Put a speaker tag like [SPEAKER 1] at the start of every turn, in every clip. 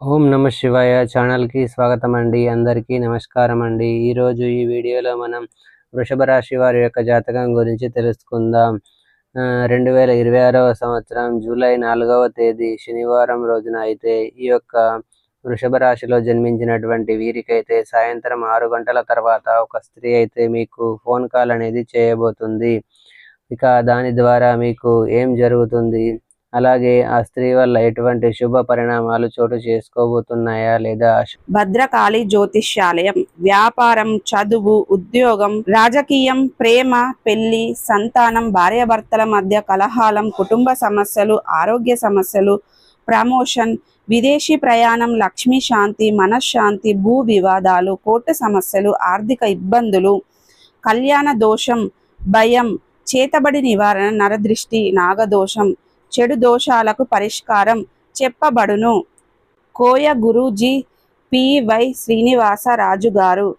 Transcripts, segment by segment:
[SPEAKER 1] ఓం నమ శివాయ ఛానల్కి స్వాగతం అండి. అందరికీ నమస్కారం అండి. ఈరోజు ఈ వీడియోలో మనం వృషభ రాశి వారి యొక్క జాతకం గురించి తెలుసుకుందాం. 2026వ సంవత్సరం జూలై 4వ తేదీ శనివారం రోజున అయితే ఈ యొక్క వృషభ రాశిలో జన్మించినటువంటి వీరికైతే సాయంత్రం 6 గంటల తర్వాత ఒక స్త్రీ అయితే మీకు ఫోన్ కాల్ అనేది చేయబోతుంది. ఇక దాని ద్వారా మీకు ఏం జరుగుతుంది, అలాగే ఆ స్త్రీ వల్ల ఎటువంటి శుభ పరిణామాలు చోటు చేసుకోబోతున్నాయా లేదా?
[SPEAKER 2] భద్రకాళి జ్యోతిష్యాలయం. వ్యాపారం, చదువు, ఉద్యోగం, రాజకీయం, ప్రేమ, పెళ్లి, సంతానం, భార్యాభర్తల మధ్య కలహాలం, కుటుంబ సమస్యలు, ఆరోగ్య సమస్యలు, ప్రమోషన్, విదేశీ ప్రయాణం, లక్ష్మీ శాంతి, మనశ్శాంతి, భూ వివాదాలు, కోర్టు సమస్యలు, ఆర్థిక ఇబ్బందులు, కళ్యాణ దోషం, భయం, చేతబడి నివారణ, నరదృష్టి, నాగదోషం, చెడు దోషాలకు పరిష్కారం చెప్పబడును. కోయ గురూజీ పి.వై. శ్రీనివాసరాజు గారు.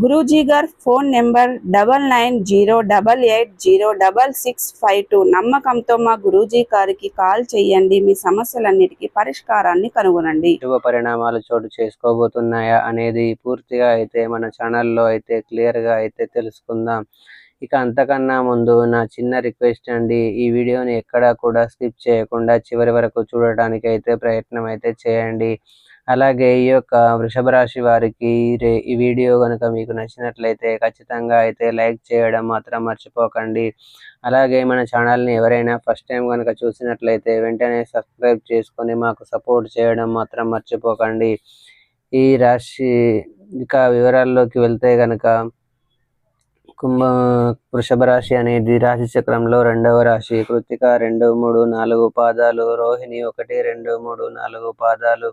[SPEAKER 2] గురూజీ గారు ఫోన్ నెంబర్ 9908806652. నమ్మకంతో మా గురూజీ గారికి కాల్ చేయండి. మీ సమస్యలన్నిటికీ పరిష్కారాన్ని కనుగొనండి.
[SPEAKER 1] శుభ పరిణామాలు చోటు చేసుకోబోతున్నాయా అనేది పూర్తిగా అయితే మన ఛానల్లో అయితే క్లియర్గా అయితే తెలుసుకుందాం. ఇక అంతకన్నా ముందు నా చిన్న రిక్వెస్ట్ అండి, ఈ వీడియోని ఎక్కడా కూడా స్కిప్ చేయకుండా చివరి వరకు చూడటానికి అయితే ప్రయత్నం అయితే చేయండి. అలాగే ఈ యొక్క వృషభ రాశి వారికి ఈ వీడియో కనుక మీకు నచ్చినట్లయితే ఖచ్చితంగా అయితే లైక్ చేయడం మాత్రం మర్చిపోకండి. అలాగే మన ఛానల్ని ఎవరైనా ఫస్ట్ టైం కనుక చూసినట్లయితే వెంటనే సబ్స్క్రైబ్ చేసుకొని మాకు సపోర్ట్ చేయడం మాత్రం మర్చిపోకండి. ఈ రాశి ఇక వివరాల్లోకి వెళ్తే కనుక వృషభ రాశి అనేది రాశి చక్రంలో 2వ రాశి. కృత్తిక 2, 3, 4 పాదాలు, రోహిణి 1, 2, 3, 4 పాదాలు,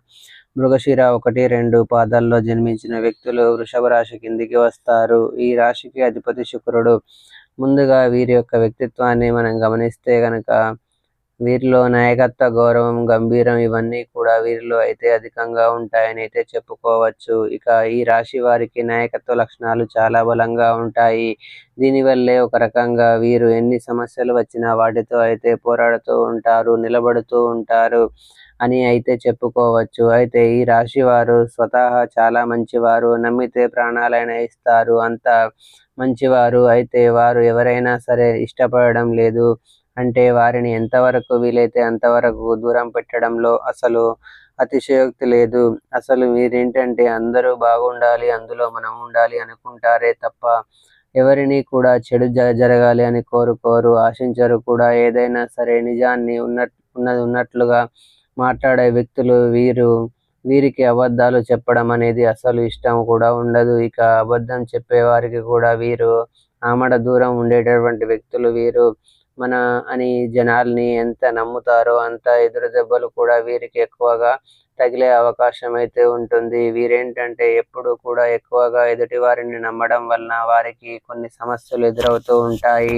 [SPEAKER 1] మృగశిర 1, 2 పాదాల్లో జన్మించిన వ్యక్తులు వృషభ రాశి కిందికి వస్తారు. ఈ రాశికి అధిపతి శుక్రుడు. ముందుగా వీరి యొక్క వ్యక్తిత్వాన్ని మనం గమనిస్తే కనుక వీరిలో నాయకత్వ, గౌరవం, గంభీరం ఇవన్నీ కూడా వీరిలో అయితే అధికంగా ఉంటాయని అయితే చెప్పుకోవచ్చు. ఇక ఈ రాశి వారికి నాయకత్వ లక్షణాలు చాలా బలంగా ఉంటాయి. దీనివల్లే ఒక రకంగా వీరు ఎన్ని సమస్యలు వచ్చినా వాటితో అయితే పోరాడుతూ ఉంటారు, నిలబడుతూ ఉంటారు అని అయితే చెప్పుకోవచ్చు. అయితే ఈ రాశి వారు స్వతహా చాలా మంచివారు, నమ్మితే ప్రాణాలైనా ఇస్తారు, అంత మంచివారు. అయితే వారు ఎవరైనా సరే ఇష్టపడడం లేదు అంటే వారిని ఎంతవరకు వీలైతే అంతవరకు దూరం పెట్టడంలో అసలు అతిశయోక్తి లేదు. అసలు మీరేంటంటే అందరూ బాగుండాలి, అందులో మనం ఉండాలి అనుకుంటారే తప్ప ఎవరిని కూడా చెడు జరగాలి అని కోరుకోరు, ఆశించరు కూడా. ఏదైనా సరే నిజాన్ని ఉన్నది ఉన్నట్లుగా మాట్లాడే వ్యక్తులు వీరికి అబద్ధాలు చెప్పడం అనేది అసలు ఇష్టం కూడా ఉండదు. ఇక అబద్ధం చెప్పేవారికి కూడా వీరు ఆమడ దూరం ఉండేటటువంటి వ్యక్తులు వీరు. మన అని జనాల్ని ఎంత నమ్ముతారో అంత ఎదురు దెబ్బలు కూడా వీరికి ఎక్కువగా తగిలే అవకాశం అయితే ఉంటుంది. వీరేంటంటే ఎప్పుడు కూడా ఎక్కువగా ఎదుటి వారిని నమ్మడం వలన వారికి కొన్ని సమస్యలు ఎదురవుతూ ఉంటాయి.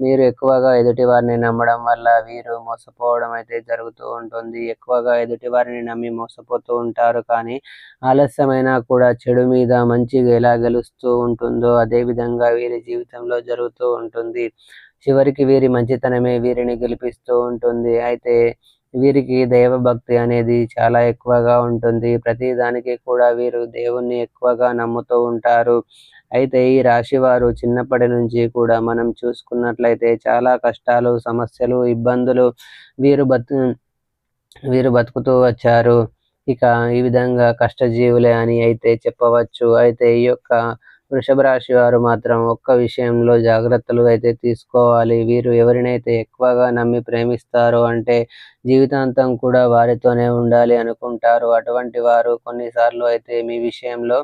[SPEAKER 1] మీరు ఎక్కువగా ఎదుటి వారిని నమ్మడం వల్ల వీరు మోసపోవడం అయితే జరుగుతూ ఉంటుంది. ఎక్కువగా ఎదుటి వారిని నమ్మి మోసపోతూ ఉంటారు, కానీ ఆలస్యమైనా కూడా చెడు మీద మంచిగా ఎలా గెలుస్తూ ఉంటుందో అదే విధంగా వీరి జీవితంలో జరుగుతూ ఉంటుంది. చివరికి వీరి మంచితనమే వీరిని గెలిపిస్తూ ఉంటుంది. అయితే వీరికి దైవభక్తి అనేది చాలా ఎక్కువగా ఉంటుంది. ప్రతి దానికి కూడా వీరు దేవుణ్ణి ఎక్కువగా నమ్ముతూ ఉంటారు. అయితే ఈ రాశి వారు చిన్నప్పటి నుంచి కూడా మనం చూసుకున్నట్లయితే చాలా కష్టాలు, సమస్యలు, ఇబ్బందులు వీరు బతుకుతూ వచ్చారు. ఇక ఈ విధంగా కష్టజీవులే అని అయితే చెప్పవచ్చు. అయితే ఈ యొక్క వృషభ రాశి వారు మాత్రం ఒక్క విషయంలో జాగ్రత్తలు అయితే తీసుకోవాలి. వీరు ఎవరినైతే ఎక్కువగా నమ్మి ప్రేమిస్తారో అంటే జీవితాంతం కూడా వారితోనే ఉండాలి అనుకుంటారు. అటువంటి వారు కొన్నిసార్లు అయితే మీ విషయంలో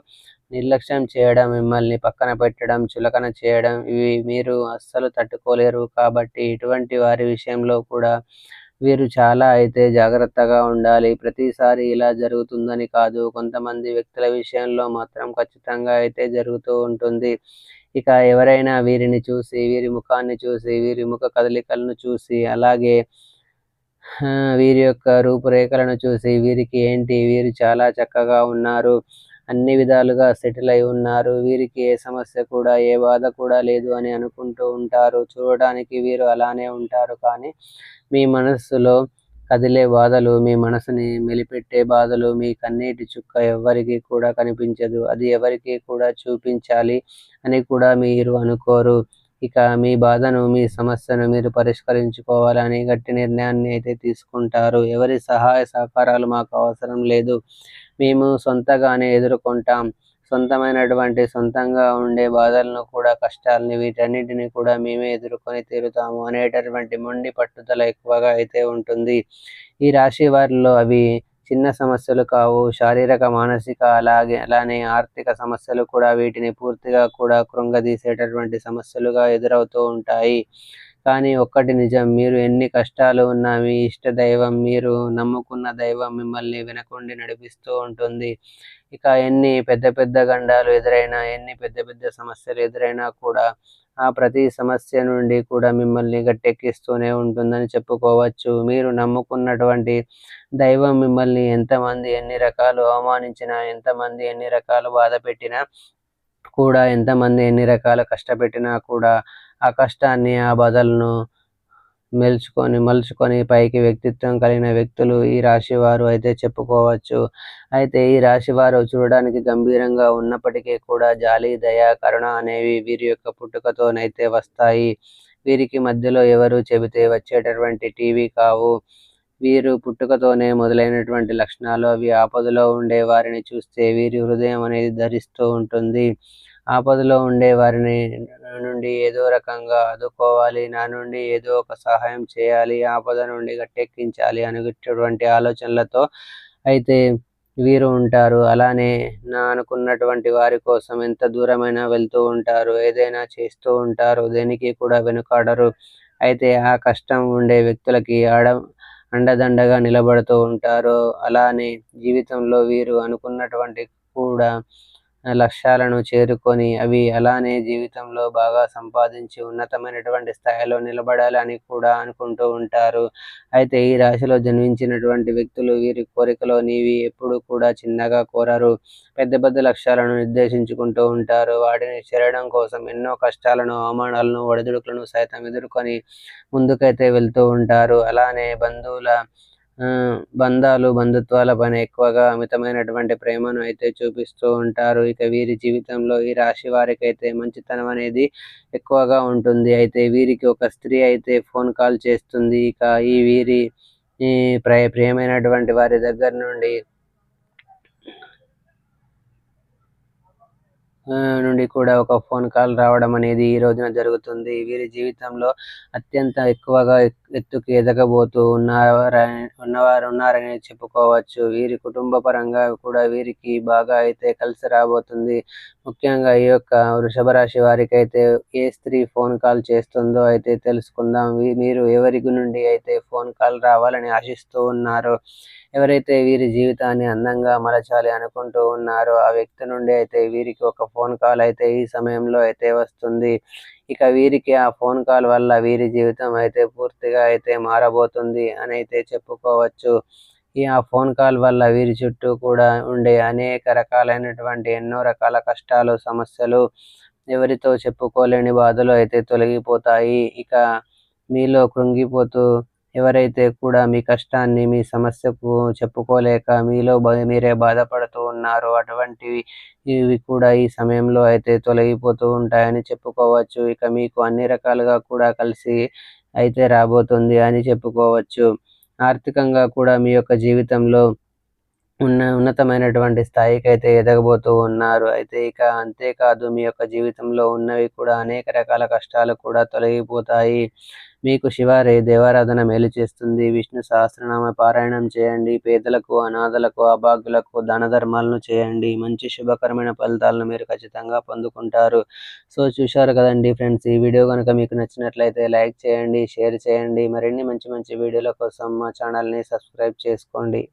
[SPEAKER 1] నిర్లక్ష్యం చేయడం, మిమ్మల్ని పక్కన పెట్టడం, చులకన చేయడం ఇవి మీరు అస్సలు తట్టుకోలేరు. కాబట్టి ఇటువంటి వారి విషయంలో కూడా వీరు చాలా అయితే జాగ్రత్తగా ఉండాలి. ప్రతిసారి ఇలా జరుగుతుందని కాదు, కొంతమంది వ్యక్తుల విషయంలో మాత్రం ఖచ్చితంగా అయితే జరుగుతూ ఉంటుంది. ఇక ఎవరైనా వీరిని చూసి, వీరి ముఖాన్ని చూసి, వీరి ముఖ కదలికలను చూసి, అలాగే వీరి యొక్క రూపురేఖలను చూసి వీరు చాలా చక్కగా ఉన్నారు, అన్ని విధాలుగా సెటిల్ అయి ఉన్నారు, వీరికి ఏ సమస్య కూడా ఏ బాధ కూడా లేదు అని అనుకుంటూ ఉంటారు. చూడడానికి వీరు అలానే ఉంటారు, కానీ మీ మనస్సులో కదిలే బాధలు, మీ మనసుని మెలిపెట్టే బాధలు, మీ కన్నీటి చుక్క ఎవ్వరికీ కూడా కనిపించదు. అది ఎవరికీ కూడా చూపించాలి అని కూడా మీరు అనుకోరు. ఇక మీ బాధను, మీ సమస్యను మీరు పరిష్కరించుకోవాలని గట్టి నిర్ణయాన్ని అయితే తీసుకుంటారు. ఎవరి సహాయ సహకారాలు మాకు అవసరం లేదు. మేము సొంతగానే ఎదుర్కొంటాం. సొంతంగా ఉండే బాధలను కూడా, కష్టాలని, వీటన్నిటిని కూడా మేమే ఎదుర్కొని తీరుతాము అనేటటువంటి మొండి పట్టుదల ఎక్కువగా అయితే ఉంటుంది. ఈ రాశి వారిలో అవి చిన్న సమస్యలు కావు. శారీరక, మానసిక అలానే ఆర్థిక సమస్యలు కూడా వీటిని పూర్తిగా కూడా కృంగదీసేటటువంటి సమస్యలుగా ఎదురవుతూ ఉంటాయి. కానీ ఒక్కటి నిజం, మీరు ఎన్ని కష్టాలు ఉన్నా మీ ఇష్ట దైవం, మీరు నమ్ముకున్న దైవం మిమ్మల్ని వెనకుండి నడిపిస్తూ ఉంటుంది. ఇక ఎన్ని పెద్ద పెద్ద గండాలు ఎదురైనా, ఎన్ని పెద్ద పెద్ద సమస్యలు ఎదురైనా కూడా ఆ ప్రతి సమస్య నుండి కూడా మిమ్మల్ని గట్టెక్కిస్తూనే ఉంటుందని చెప్పుకోవచ్చు. మీరు నమ్ముకున్నటువంటి దైవం మిమ్మల్ని ఎంతమంది ఎన్ని రకాలు అవమానించినా, ఎంతమంది ఎన్ని రకాలు బాధ పెట్టినా కూడా, ఎంతమంది ఎన్ని రకాల కష్టపెట్టినా కూడా ఆ కష్టాన్ని, ఆ బాధలను మలుచుకొని పైకి వ్యక్తిత్వం కలిగిన వ్యక్తులు ఈ రాశి వారు అయితే చెప్పుకోవచ్చు. అయితే ఈ రాశి వారు చూడడానికి గంభీరంగా ఉన్నప్పటికీ కూడా జాలి, దయ, కరుణ అనేవి వీరి యొక్క పుట్టుకతోనైతే వస్తాయి. వీరికి మధ్యలో ఎవరు చెబితే వచ్చేటటువంటి టీవీ కావు. వీరు పుట్టుకతోనే మొదలైనటువంటి లక్షణాలు అవి. ఆపదలో ఉండే వారిని చూస్తే వీరి హృదయం అనేది ధరిస్తూ ఉంటుంది. ఆపదలో ఉండే వారిని నుండి ఏదో రకంగా ఆదుకోవాలి, నా నుండి ఏదో ఒక సహాయం చేయాలి, ఆపద నుండి గట్టెక్కించాలి అనేటటువంటి ఆలోచనలతో అయితే వీరు ఉంటారు. అలానే అనుకున్నటువంటి వారి కోసం ఎంత దూరమైనా వెళ్తూ ఉంటారు, ఏదైనా చేస్తూ ఉంటారు, దేనికి కూడా వెనుకాడరు. అయితే ఆ కష్టం ఉండే వ్యక్తులకి అండదండగా నిలబడుతూ ఉంటారు. అలానే జీవితంలో వీరు అనుకున్నటువంటి కూడా లక్ష్యాలను చేరుకొని అవి అలానే జీవితంలో బాగా సంపాదించి ఉన్నతమైనటువంటి స్థాయిలో నిలబడాలని కూడా అనుకుంటూ ఉంటారు. అయితే ఈ రాశిలో జన్మించినటువంటి వ్యక్తులు వీరి కోరికలోనివి ఎప్పుడు కూడా చిన్నగా కోరరు. పెద్ద పెద్ద లక్ష్యాలను నిర్దేశించుకుంటూ ఉంటారు. వాటిని చేరడం కోసం ఎన్నో కష్టాలను, అవమానాలను, ఒడిదుడుకులను సైతం ఎదుర్కొని ముందుకైతే వెళ్తూ ఉంటారు. అలానే బంధుత్వాల పైన ఎక్కువగా అమితమైనటువంటి ప్రేమను అయితే చూపిస్తూ ఉంటారు. ఇక వీరి జీవితంలో ఈ రాశి వారికైతే మంచితనం అనేది ఎక్కువగా ఉంటుంది. అయితే వీరికి ఒక స్త్రీ అయితే ఫోన్ కాల్ చేస్తుంది. ఇక వీరి ప్రియమైనటువంటి వారి దగ్గర నుండి కూడా ఒక ఫోన్ కాల్ రావడం అనేది ఈ రోజున జరుగుతుంది. వీరి జీవితంలో అత్యంత ఎక్కువగా ఎత్తుకు ఎదగబోతూ ఉన్నవారు ఉన్నారని చెప్పుకోవచ్చు. వీరి కుటుంబ పరంగా కూడా వీరికి బాగా అయితే కలిసి రాబోతుంది. ముఖ్యంగా ఈ యొక్క వృషభ రాశి వారికి అయితే ఏ స్త్రీ ఫోన్ కాల్ చేస్తుందో అయితే తెలుసుకుందాం. మీరు ఎవరి నుండి అయితే ఫోన్ కాల్ రావాలని ఆశిస్తూ ఉన్నారో, ఎవరైతే వీరి జీవితాన్ని అందంగా మలచాలి అనుకుంటూ ఉన్నారో ఆ వ్యక్తి నుండి అయితే వీరికి ఒక ఫోన్ కాల్ అయితే ఈ సమయంలో అయితే వస్తుంది. ఇక వీరికి ఆ ఫోన్ కాల్ వల్ల వీరి జీవితం అయితే పూర్తిగా అయితే మారబోతుంది అని అయితే చెప్పుకోవచ్చు. ఆ ఫోన్ కాల్ వల్ల వీరి చుట్టూ కూడా ఉండే అనేక రకాలైనటువంటి ఎన్నో రకాల కష్టాలు, సమస్యలు, ఎవరితో చెప్పుకోలేని బాధలు అయితే తొలగిపోతాయి. ఇక మీలో కృంగిపోతూ ఎవరైతే కూడా మీ కష్టాన్ని, మీ సమస్యకు చెప్పుకోలేక మీలో మీరే బాధపడుతూ ఉన్నారో ఇవి కూడా ఈ సమయంలో అయితే తొలగిపోతూ ఉంటాయని చెప్పుకోవచ్చు. ఇక మీకు అన్ని రకాలుగా కూడా కలిసి అయితే రాబోతుంది అని చెప్పుకోవచ్చు. ఆర్థికంగా కూడా మీ యొక్క జీవితంలో ఉన్నతమైనటువంటి స్థాయికి అయితే ఎదగబోతూ ఉన్నారు. అయితే ఇక అంతేకాదు, మీ యొక్క జీవితంలో ఉన్నవి కూడా అనేక రకాల కష్టాలు కూడా తొలగిపోతాయి. మీకు దేవారాధన మేలు చేస్తుంది. విష్ణు సహస్రనామ పారాయణం చేయండి. పేదలకు, అనాథలకు, అభాగ్యులకు దాన ధర్మాలను చేయండి. మంచి శుభకరమైన ఫలితాలను మీరు ఖచ్చితంగా పొందుకుంటారు. సో చూశారు కదండి ఫ్రెండ్స్, ఈ వీడియో కనుక మీకు నచ్చినట్లయితే లైక్ చేయండి, షేర్ చేయండి. మరిన్ని మంచి మంచి వీడియోల కోసం మా ఛానల్ని సబ్స్క్రైబ్ చేసుకోండి.